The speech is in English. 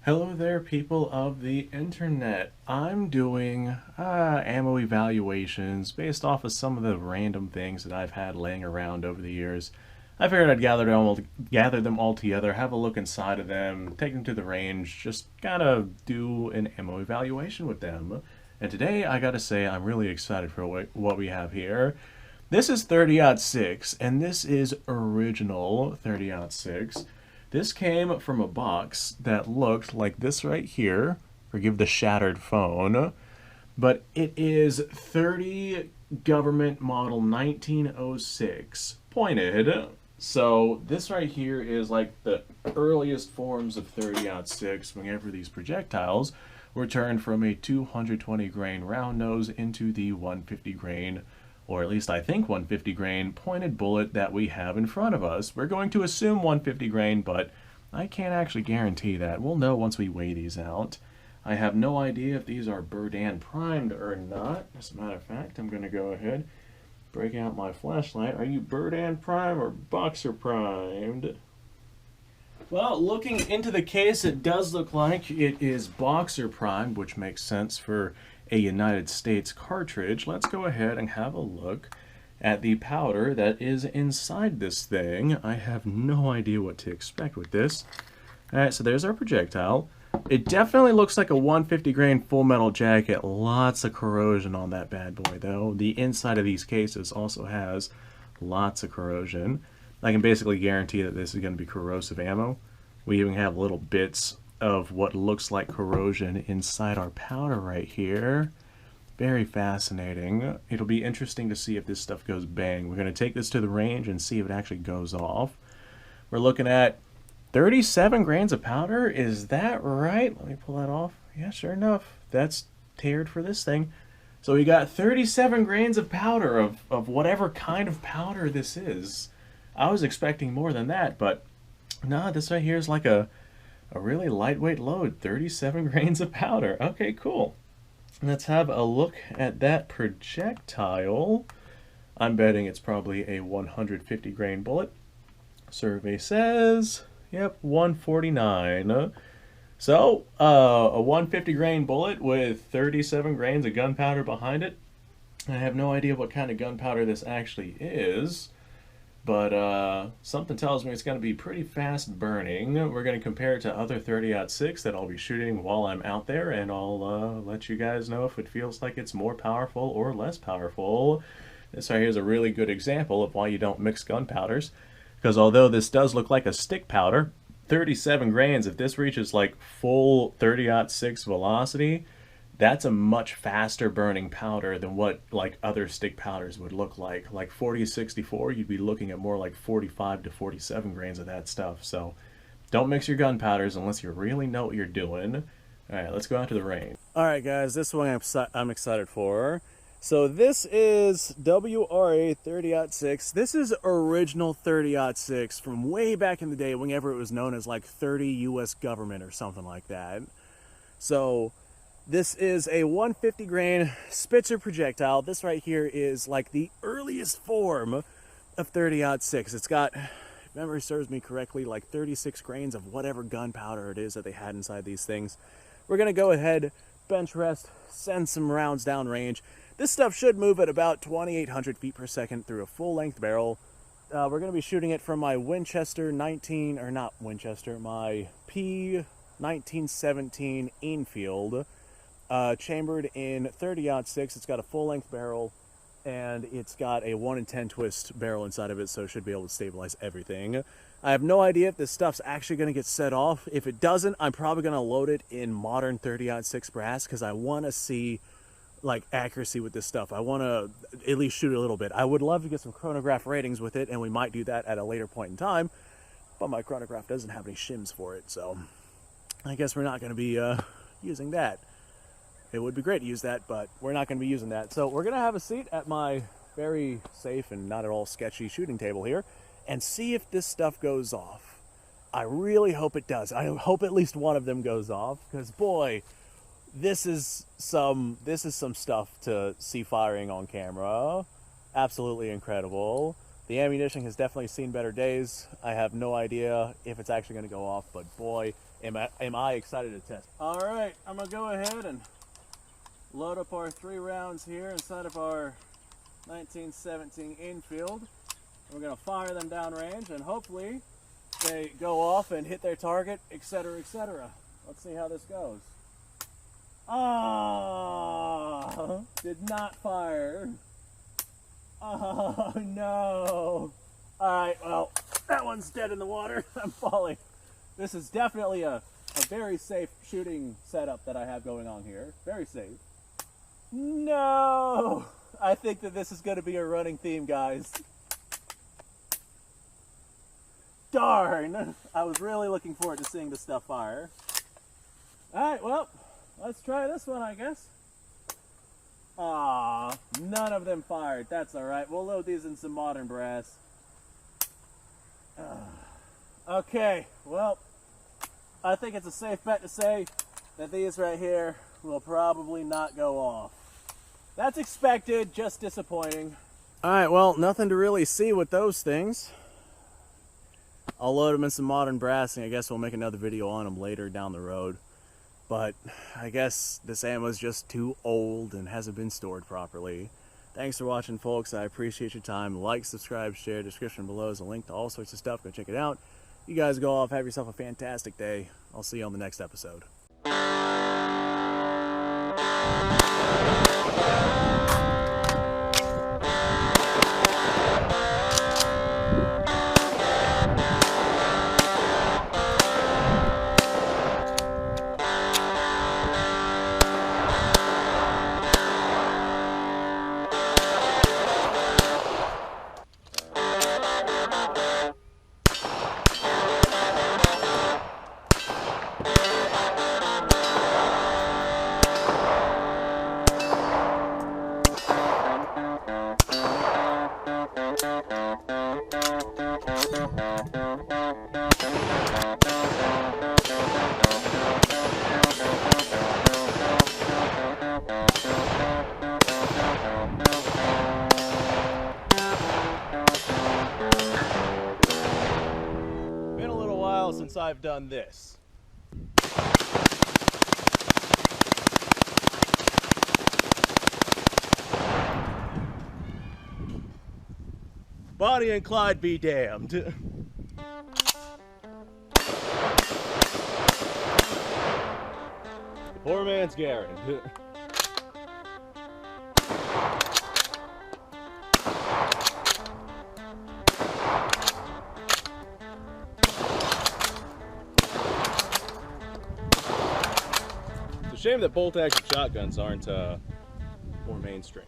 Hello there, people of the internet. I'm doing ammo evaluations based off of some of the random things that I've had laying around over the years. I figured I'd gather them all together, have a look inside of them, take them to the range, just kind of do an ammo evaluation with them. And today, I gotta say, I'm really excited for what we have here. This is 30-06, and this is original 30-06. This came from a box that looked like this right here. Forgive the shattered phone. But it is 30 government model 1906 pointed. So this right here is like the earliest forms of 30-06 whenever these projectiles were turned from a 220 grain round nose into the 150 grain, or at least I think 150 grain pointed bullet that we have in front of us. We're going to assume 150 grain, but I can't actually guarantee that. We'll know once we weigh these out. I have no idea if these are Berdan primed or not. As a matter of fact, I'm going to go ahead, break out my flashlight. Are you Berdan prime or Boxer primed? Well, looking into the case, it does look like it is Boxer primed, which makes sense for a United States cartridge. Let's go ahead and have a look at the powder that is inside this thing. I have no idea what to expect with this. Alright, so there's our projectile. It definitely looks like a 150 grain full metal jacket. Lots of corrosion on that bad boy though. The inside of these cases also has lots of corrosion. I can basically guarantee that this is going to be corrosive ammo. We even have little bits of what looks like corrosion inside our powder right here. Very fascinating. It'll be interesting to see if this stuff goes bang. We're going to take this to the range and see if it actually goes off. We're looking at 37 grains of powder. Is that right? Let me pull that off. Yeah, sure enough. That's tailored for this thing. So we got 37 grains of powder of whatever kind of powder this is. I was expecting more than that, but no, this right here is like a really lightweight load. 37 grains of powder. Okay, cool. Let's have a look at that projectile. I'm betting it's probably a 150 grain bullet. Survey says, yep, 149. So, a 150 grain bullet with 37 grains of gunpowder behind it. I have no idea what kind of gunpowder this actually is, but something tells me it's going to be pretty fast burning. We're going to compare it to other 30-06 that I'll be shooting while I'm out there, and I'll let you guys know if it feels like it's more powerful or less powerful. This right here is a really good example of why you don't mix gunpowders, because although this does look like a stick powder, 37 grains, if this reaches like full 30-06 velocity, that's a much faster burning powder than what like other stick powders would look like. Like 4064, you'd be looking at more like 45 to 47 grains of that stuff. So don't mix your gunpowders unless you really know what you're doing. All right, let's go out to the range. All right, guys, this one I'm excited for. So this is WRA 30-06. This is original 30-06 from way back in the day, whenever it was known as like 30 US government or something like that. So this is a 150 grain Spitzer projectile. This right here is like the earliest form of 30-06. It's got, if memory serves me correctly, like 36 grains of whatever gunpowder it is that they had inside these things. We're going to go ahead, bench rest, send some rounds down range. This stuff should move at about 2,800 feet per second through a full-length barrel. We're going to be shooting it from my Winchester my P1917 Enfield. Chambered in 30-06. It's got a full-length barrel, and it's got a 1 in 10 twist barrel inside of it, so it should be able to stabilize everything. I have no idea if this stuff's actually going to get set off. If it doesn't, I'm probably going to load it in modern 30-06 brass, because I want to see like accuracy with this stuff. I want to at least shoot a little bit. I would love to get some chronograph ratings with it, and we might do that at a later point in time, but my chronograph doesn't have any shims for it, so I guess we're not going to be using that. It would be great to use that, but we're not going to be using that. So we're going to have a seat at my very safe and not at all sketchy shooting table here and see if this stuff goes off. I really hope it does. I hope at least one of them goes off, because boy, this is some stuff to see firing on camera. Absolutely incredible. The ammunition has definitely seen better days. I have no idea if it's actually going to go off, but boy, am I excited to test. All right, I'm going to go ahead and load up our 3 rounds here inside of our 1917 infield. We're going to fire them downrange, and hopefully they go off and hit their target, etc., etc. Let's see how this goes. Ah, did not fire. Oh no. Alright, well, that one's dead in the water. I'm falling. This is definitely a very safe shooting setup that I have going on here. Very safe. No! I think that this is going to be a running theme, guys. Darn! I was really looking forward to seeing this stuff fire. Alright, well, let's try this one, I guess. Ah, none of them fired. That's alright. We'll load these in some modern brass. Okay, well, I think it's a safe bet to say that these right here will probably not go off. That's expected, just disappointing. Alright, well, nothing to really see with those things. I'll load them in some modern brass, and I guess we'll make another video on them later down the road. But I guess this ammo is just too old and hasn't been stored properly. Thanks for watching, folks. I appreciate your time. Like, subscribe, share. Description below is a link to all sorts of stuff. Go check it out. You guys go off. Have yourself a fantastic day. I'll see you on the next episode. Been a little while since I've done this. Bonnie and Clyde be damned. Poor man's Garrett. It's a shame that bolt-action shotguns aren't more mainstream.